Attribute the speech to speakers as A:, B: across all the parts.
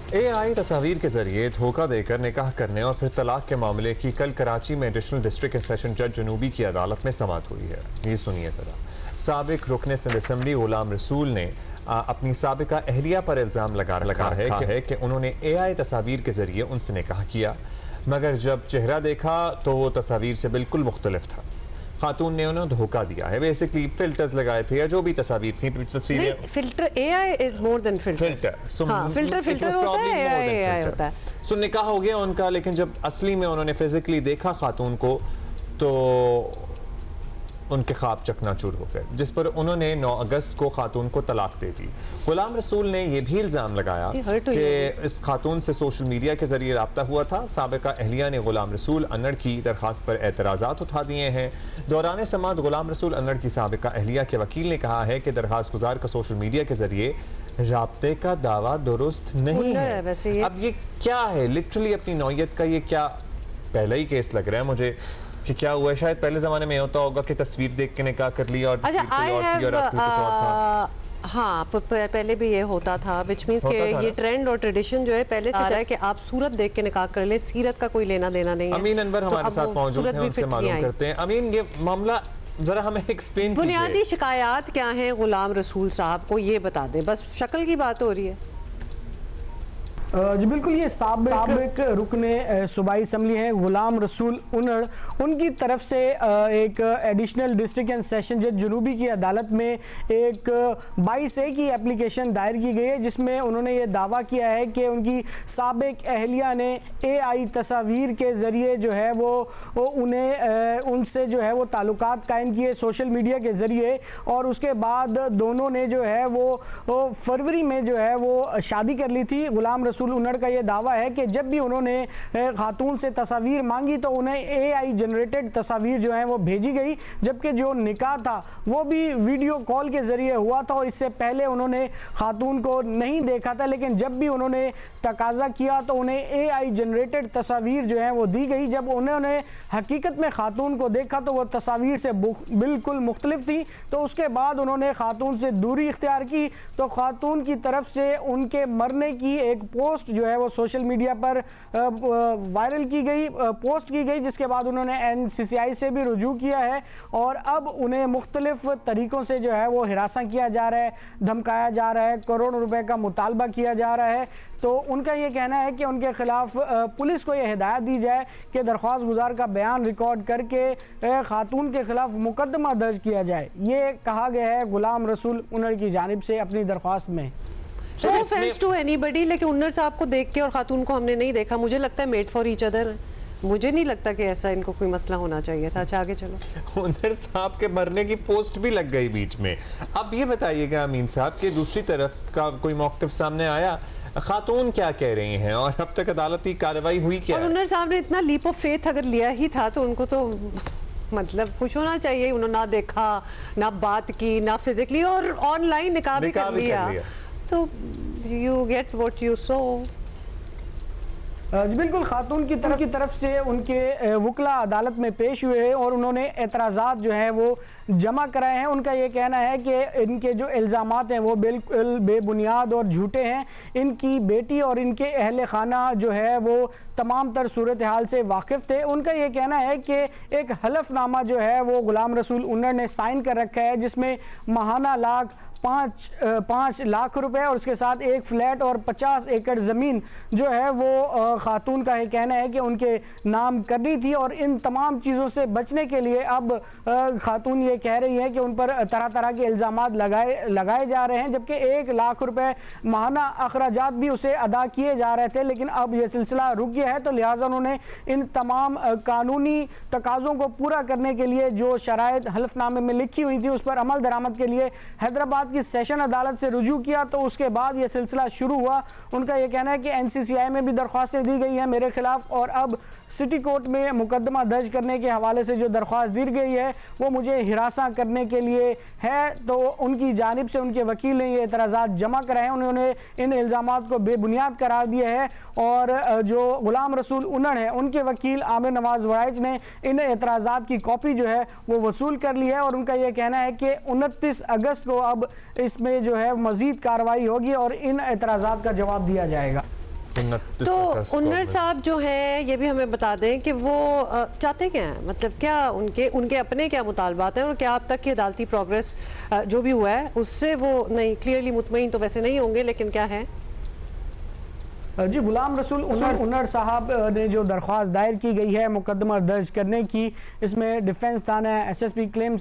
A: AI तस्वीर के जरिए धोखा देकर निकाह करने और फिर तलाक के मामले की कल कराची में एडिशनल डिस्ट्रिक्ट सेशन जज जनूबी की अदालत में समाअत हुई है। ये सुनिए ज़रा। साबिक रुकने सिंध असम्बली गुलाम रसूल ने अपनी साबिका अहलिया पर इल्ज़ाम लगा है कि उन्होंने AI तस्वीर के जरिए उनसे निकाह किया, मगर जब चेहरा देखा तो वो तस्वीर से बिल्कुल मुख्तलिफ था। खातून ने उन्हें धोखा दिया है। बेसिकली फिल्टर्स लगाए थे या जो भी तस्वीर थी, तस्वीरें
B: filter AI is more than filter. Filter होता है, AI होता है।
A: सो निकाह हो गया उनका, लेकिन जब असली में उन्होंने फिजिकली देखा खातून को तो उनके ख्वाब चकनाचूर हो गए, जिस पर उन्होंने 9 अगस्त को खातून को तलाक दे दी। गुलाम रसूल ने यह भी इल्ज़ाम लगाया कि इस खातून से सोशल मीडिया के जरिए रब्ता हुआ था। साबिका अहलिया ने गुलाम रसूल अन्नड़ की दरख्वास्त पर एतराज़ात उठा दिए हैं। दौरान समाअत गुलाम रसूल अन्नड़ की साबिका अहलिया के वकील ने कहा है कि दरख्वास्त गुजार का सोशल मीडिया के जरिए राब्ते का दावा दुरुस्त नहीं है। अब ये क्या है? लिटरली अपनी नौयत का ये क्या पहला ही केस लग रहा है मुझे कि क्या हुआ है। शायद पहले जमाने में होता होगा कि तस्वीर देख के निकाह कर लिया और तस्वीर कोई और थी और असली कुछ और था।
B: हाँ, पहले भी ये होता था, विच मीन्स कि ये ट्रेंड और ट्रेडिशन जो है पहले से जाए कि आप सूरत देख के निकाह कर ले, सीरत का कोई लेना देना नहीं है।
A: अमीन अनवर हमारे साथ मौजूद हैं, उनसे मालूम करते हैं। अमीन, ये मामला जरा हमें एक्सप्लेन कीजिए।
B: बुनियादी शिकायत क्या है गुलाम रसूल साहब को, ये बता दें। बस शक्ल की बात हो रही है।
C: जी बिल्कुल, ये साबिक रुकने सूबाई असम्बली है गुलाम रसूल उन्नड़, उनकी तरफ से एक एडिशनल डिस्ट्रिक्ट एंड सेशन जज जनूबी की अदालत में एक 22A की एप्लीकेशन दायर की गई है, जिसमें उन्होंने ये दावा किया है कि उनकी साबिक अहलिया ने AI तस्वीर के ज़रिए जो है वो उन्हें उनसे जो है वो ताल्लुकात कायम किए सोशल मीडिया के ज़रिए, और उसके बाद दोनों ने जो है वो फरवरी में जो है वो शादी कर ली थी। गुलाम रसूल उन्नड़ का यह दावा है कि जब भी उन्होंने खातून से तस्वीर मांगी तो उन्हें AI जनरेटेड तस्वीर जो है वो भेजी गई, जबकि जो निकाह था वो भी वीडियो कॉल के जरिए हुआ था और इससे पहले उन्होंने खातून को नहीं देखा था। लेकिन जब भी उन्होंने तकाजा किया तो उन्हें AI जनरेटेड तस्वीर जो है वो दी गई। जब उन्होंने हकीकत में खातून को देखा तो वो तस्वीर से बिल्कुल मुख्तलिफ थी। तो उसके बाद उन्होंने खातून से दूरी इख्तियार की, तो खातून की तरफ से उनके मरने की एक पोस्ट जो है वो सोशल मीडिया पर वायरल की गई, पोस्ट की गई, जिसके बाद उन्होंने NCCI से भी रुजू किया है और अब उन्हें मुख्तलिफ तरीक़ों से जो है वो हिरासा किया जा रहा है, धमकाया जा रहा है, करोड़ों रुपए का मुतालबा किया जा रहा है। तो उनका ये कहना है कि उनके खिलाफ पुलिस को यह हिदायत दी जाए कि दरख्वास्त गुजार का बयान रिकॉर्ड करके खातून के खिलाफ मुकदमा दर्ज किया जाए। ये कहा गया है गुलाम रसूल उन्नड़ की जानिब से अपनी दरख्वास्त में।
B: No offense to anybody, लेकिन उन्नड़ साहब को देख के और खातून को हमने नहीं देखा। मुझे लगता है मेड फॉर ईच अदर। मुझे नहीं लगता कि ऐसा इनको कोई मसला होना चाहिए था। अच्छा, आगे चलो।
A: उन्नड़ साहब के मरने की पोस्ट भी लग गई बीच में। अब ये बताइएगा अमीन साहब कि दूसरी तरफ का कोई मौक़िफ़ सामने आया, खातून क्या कह रही हैं और अब तक अदालती कार्रवाई हुई क्या?
B: और उन्नड़ साहब ने इतना लीप ऑफ फेथ अगर लिया ही था तो उनको तो मतलब खुश होना चाहिए। उन्होंने ना देखा, ना बात की, ना फिजिकली, और ऑनलाइन निकाह भी कर लिया। तो you get what you so.
C: बिल्कुल, खातून की तरफ से उनके वकला अदालत में पेश हुए हैं और उन्होंने एतराज़ात जो है वो जमा कराए हैं। उनका ये कहना है कि इनके जो इल्ज़ामात हैं वो बिल्कुल बेबुनियाद और झूठे हैं। इनकी बेटी और इनके अहल खाना जो है वो तमाम तर सूरत हाल से वाकिफ़ थे। उनका ये कहना है कि एक हलफनामा जो है वो गुलाम रसूल उन्नड़ ने साइन कर रखा है, जिसमें माहाना 5 लाख रुपए और उसके साथ एक फ्लैट और 50 एकड़ ज़मीन जो है वो खातून का ये कहना है कि उनके नाम करनी थी। और इन तमाम चीज़ों से बचने के लिए अब खातून ये कह रही है कि उन पर तरह तरह के इल्ज़ामात लगाए जा रहे हैं, जबकि 1 लाख रुपए माहाना अखराजात भी उसे अदा किए जा रहे थे। लेकिन अब यह सिलसिला रुक गया है, तो लिहाजा उन्होंने इन तमाम कानूनी तकाज़ों को पूरा करने के लिए जो शराइत हल्फनामे में लिखी हुई थी उस पर अमल दरामद के लिए हैदराबाद की सेशन अदालत से रुजू किया। तो उसके बाद ये सिलसिला शुरू हुआ। उनका यह कहना है कि NCCI में भी दरख्वास्तें दी गई हैं मेरे खिलाफ, और अब सिटी कोर्ट में मुकदमा दर्ज करने के हवाले से जो दरख्वास्त दी गई है वो मुझे हिरासा करने के लिए है। तो उनकी जानिब से उनके वकील ने ये एतराज़ात जमा कराए हैं। उन्होंने इन इल्ज़ामात को बेबुनियाद करार दिया है और जो गुलाम रसूल उन्नड़ है उनके वकील आमिर नवाज वराइच ने इन एतराज़ात की कॉपी जो है वो वसूल कर ली है। और उनका यह कहना है कि 29 अगस्त को अब इसमें जो है मज़ीद कार्रवाई होगी और इन एतराज़ात का जवाब दिया जाएगा।
A: 29
B: तो
A: अगस्त को
B: उन्नर
A: हमें-
B: साहब जो हैं ये भी हमें बता दें कि वो चाहते क्या हैं, मतलब क्या उनके अपने क्या मुतालबात हैं और क्या अब तक की अदालती प्रोग्रेस जो भी हुआ है उससे वो नहीं क्लियरली मुतमईन तो वैसे नहीं होंगे, लेकिन क्या है?
C: जी, गुलाम रसूल उन्नड़ साहब ने जो दरख्वास्त दायर की गई है मुकदमा दर्ज करने की, इसमें डिफेंस थाना, एसएसपी क्लेम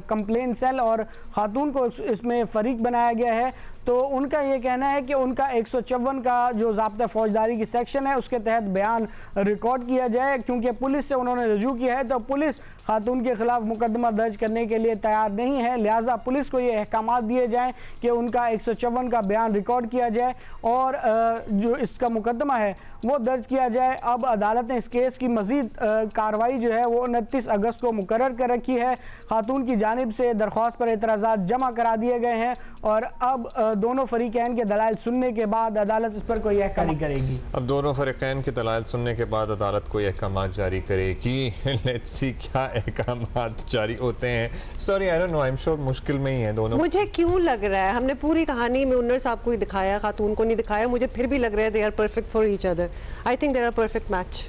C: कंप्लेन सेल और खातून को इसमें फरीक बनाया गया है। तो उनका ये कहना है कि उनका 154 का जो ज़ाब्ता फौजदारी की सेक्शन है उसके तहत बयान रिकॉर्ड किया जाए, क्योंकि पुलिस से उन्होंने रजू किया है तो पुलिस खातून के खिलाफ मुकदमा दर्ज करने के लिए तैयार नहीं है। लिहाजा पुलिस को ये अहकामात दिए जाएँ कि उनका 154 का बयान रिकॉर्ड किया जाए और जो इसका मुकदमा है वो दर्ज किया जाए। अब अदालत ने इस केस की मज़ीद कार्रवाई जो है वो 29 अगस्त को मुकर्रर कर रखी है। खातून की जानिब से दरख्वास्त पर एतराज़ात जमा करा दिए गए हैं और अब दोनों फरीकैन के दलाइल सुनने के बाद अदालत इस पर कोई अहकाम करेगी।
A: अब दोनों फरीकैन के दलाइल सुनने के बाद अदालत कोई अहकाम जारी करेगी। लेट्स सी क्या अहकाम जारी होते हैं। Sorry, I don't know, I am sure मुश्किल में ही है दोनों।
B: मुझे क्यों लग रहा है, हमने पूरी कहानी में उन्नर साहब को ही दिखाया, खातून को नहीं दिखाया, मुझे फिर भी लग रहा है they are perfect for each other. I think they are perfect match.